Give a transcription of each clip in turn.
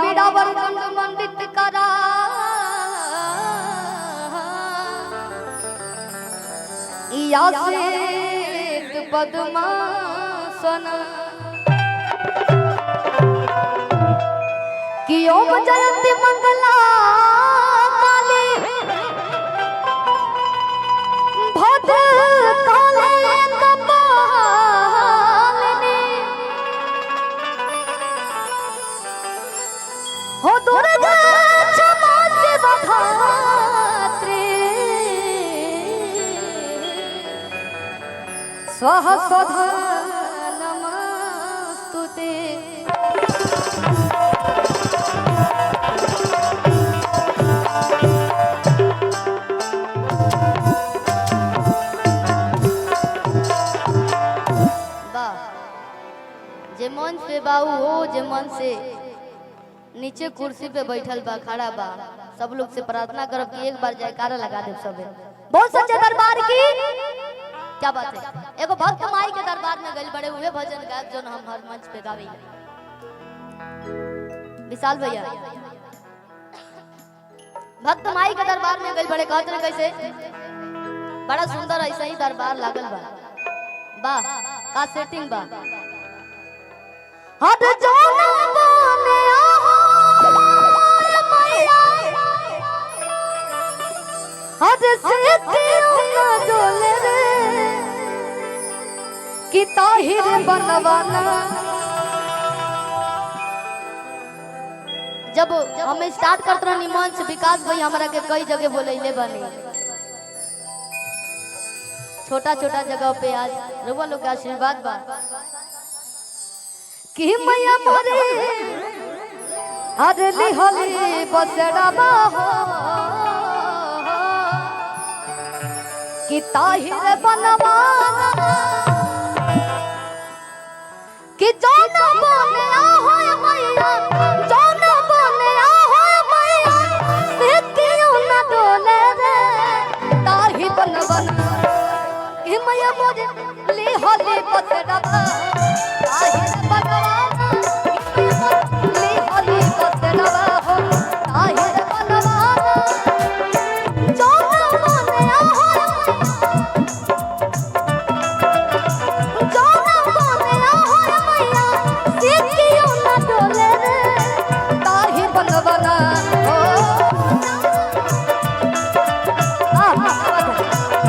बिडावर कुंड मंडित करा या श्वेत पद्मासन कि ओम जयंती मंगला काली भद्र काले कपालिनी हो दुर्गा क्षमा शिव धात्री स्वाहा स्वधा नमस्तुते। जे मन से बाऊ हो जे मन से नीचे कुर्सी पे बैठल बा खड़ा बा सब लोग से प्रार्थना करब कि एक बार जयकारा लगा दे सबे। बहुत सच्चे दरबार की क्या बात है। एगो भक्त माई के दरबार में गइल बड़े हुए भजन गायक जो हम हर मंच पे गावे विशाल भैया भक्त माई के दरबार में गइल बड़े कहत रहे कैसे बड़ा सुंदर ऐसा ही दरबार लागल बा वाह का सेटिंग बा हद जोना बोले आहो मैया हद से ना डोले रे कि ताहिर बनवाना। जब हम स्टार्ट करते रहनी मंच विकास भाई हमरा के कई जगह बोलैले बनी छोटा छोटा जगह पे आज रउआ लोग के आशीर्वाद बा कि मैया मोरे हरली हली बसड़ा हो कि ताहिर बनवाना कि जोना बोले आहो मैया जोना बोले आहो मैया से क्यों न डोले रे ताहिर बनवाना कि मैया मोरे ली हली बसड़ा ताहिर बनवाना ली हली बसड़ा हो ताहिर बनवाना जोना बोले आहो जोना बोले आहो मैया से क्यों न डोले रे ताहिर बनवाना हो ताहिर बनवाना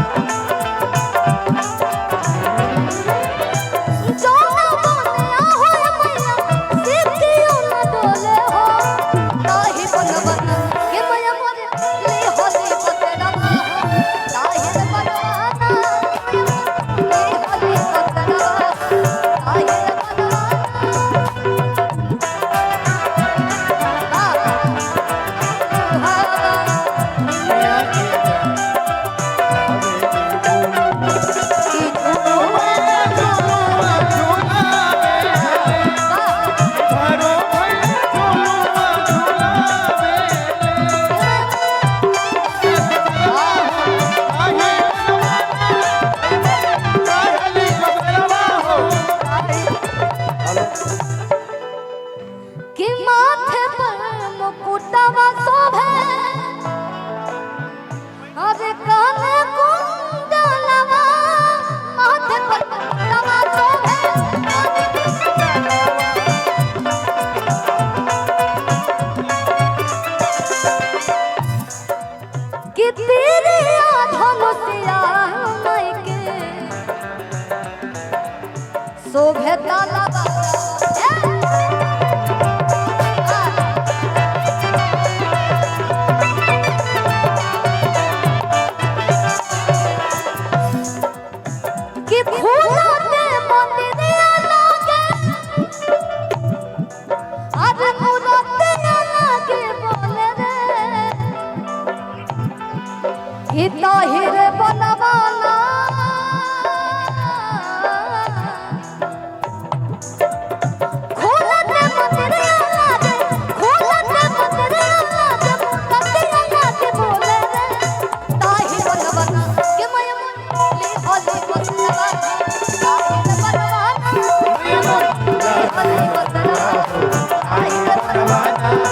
Bye.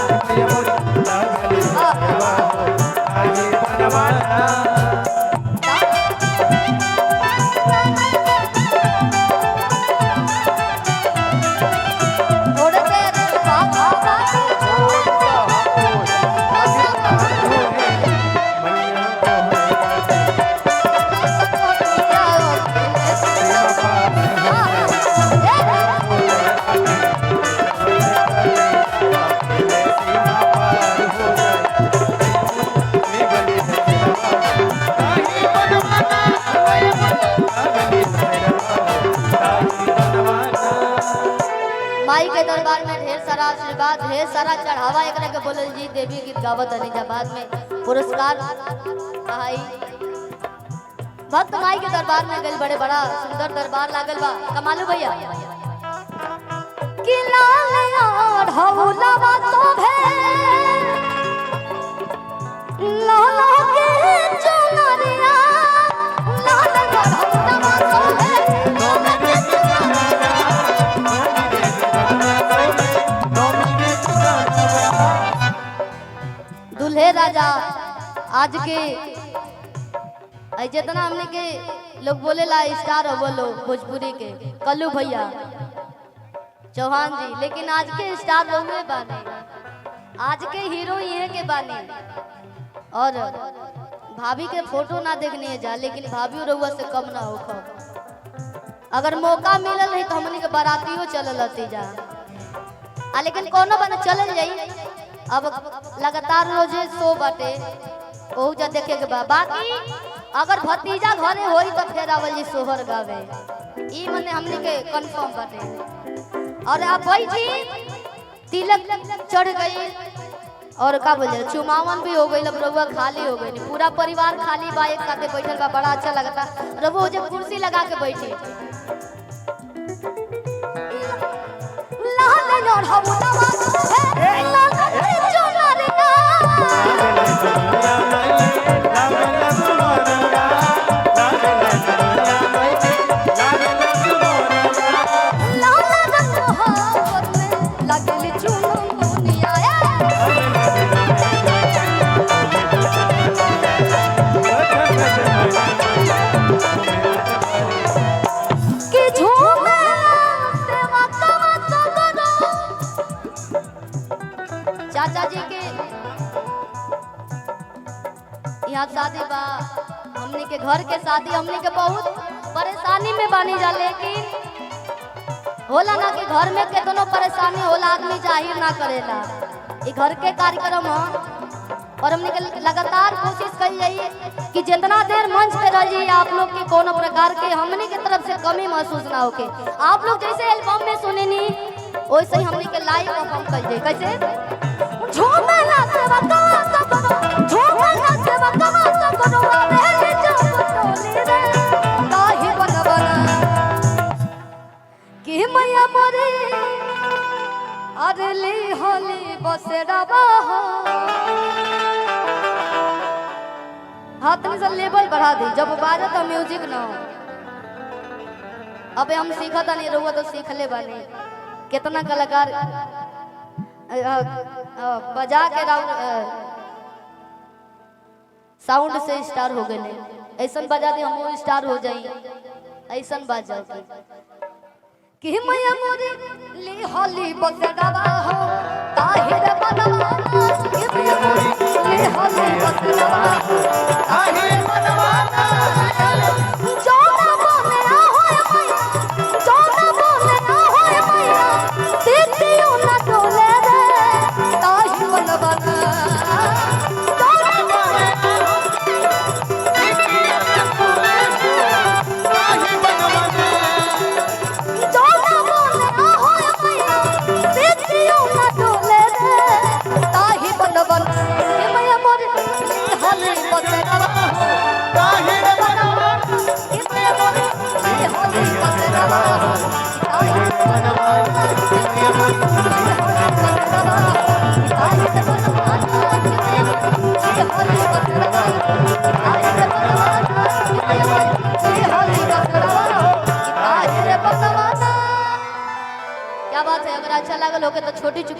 आशीर्वाद ढेर सारा चढ़ावा एकरा के बोलल जी देवी गीत गावत अनिजाबाद में पुरस्कार कहाई भक्त माई के दरबार में गइल बड़े बड़ा सुंदर दरबार लागल बा कमालू भैया कि लाल यार हौलावा शोभे लाला के चुनरिया लाल यार हौलावा शोभे दुल्हे राजा आज के जितना हमने के लोग बोले ला स्टार हो बोलो भोजपुरी के कल्लू भैया चौहान जी, लेकिन आज के स्टार रहुए बानी, आज के हीरो ये के बानी। और भाभी के फोटो ना देखने है जा, लेकिन भाभी रहुआ से कम ना हो खब। अगर मौका मिलल है तो हमने के बारातियों चलल हती जा लेकिन कोनो बना चलल जाई। अब लगातार रोजे शो बाटे ओहू जा देखे के बा। बाकी अगर भतीजा घरे होई तो फिर आवल जी सोहर गावे, ई मने हमने के कंफर्म बाटे। और अब भाई जी तिलक चढ़ गई और का बोल चुमावन भी हो गई, अब रउआ खाली हो गई, पूरा परिवार खाली बा, एक साथे बैठल बा, बड़ा अच्छा लगता। रउआ जब कुर्सी लगा के बैठी चाचा जी के यहाँ शादी बा, हमने के घर के शादी, हमने के बहुत परेशानी में बानी जा, लेकिन होला ना कि घर में कितनो परेशानी होला आदमी जाहिर ना करेला। ये घर के कार्यक्रम हो और हमने के लगातार कोशिश करी जाइए कि जितना देर मंच पे रहिए आप लोग की कोनो प्रकार के हमने के तरफ से कमी महसूस ना होके। आप लोग जैसे एल्बम में सुने नी वैसे ही हमने के लाइव परफॉर्म कर दे। कैसे झूमना सेवा कवा सकनो, झूमना सेवा कवा सकनो, आवेली चपटोली रे काहे बनबना कि मैया मोरे अरली होली बसेड़ावा हो। हाथ में से लेवल बढ़ा दी, जब बाजे तो म्यूजिक ना हो। अबे हम सीखा था नहीं, रहुआ तो सीख ले बानी। कितना कलाकार बजा के साउंड से स्टार हो गए, ऐसा बजा दे हम स्टार हो जाई, ऐसा बजा कि मैया मोरे ले होली बसेड़ावा हो काहे रे बनवा कि मैया मोरे ले होली बसेड़ावा हो काहे रे बनवा जोना बोले ना होए मैया, जोना बोले ना होए मैया, सीतियो ना डोले रे काहे बनवा जोना बोले सीतियो ना डोले काहे बनवा जोना बोले ना होए मैया, सीतियो ना डोले रे काहे बनवा कि मैया मोरे होली बसेड़ावा हो काहे रे बनवा कि मैया मोरे होली बसेड़ावा हो काहे रे बनवा कि मैया मोरे होली बसेड़ावा हो काहे रे बनवा कि मैया मोरे होली बसेड़ावा हो काहे रे बनवा कि मैया मोरे होली बसेड़ावा हो काहे रे बनवा। क्या बात है, अगर अच्छा लागल होके तो छोटी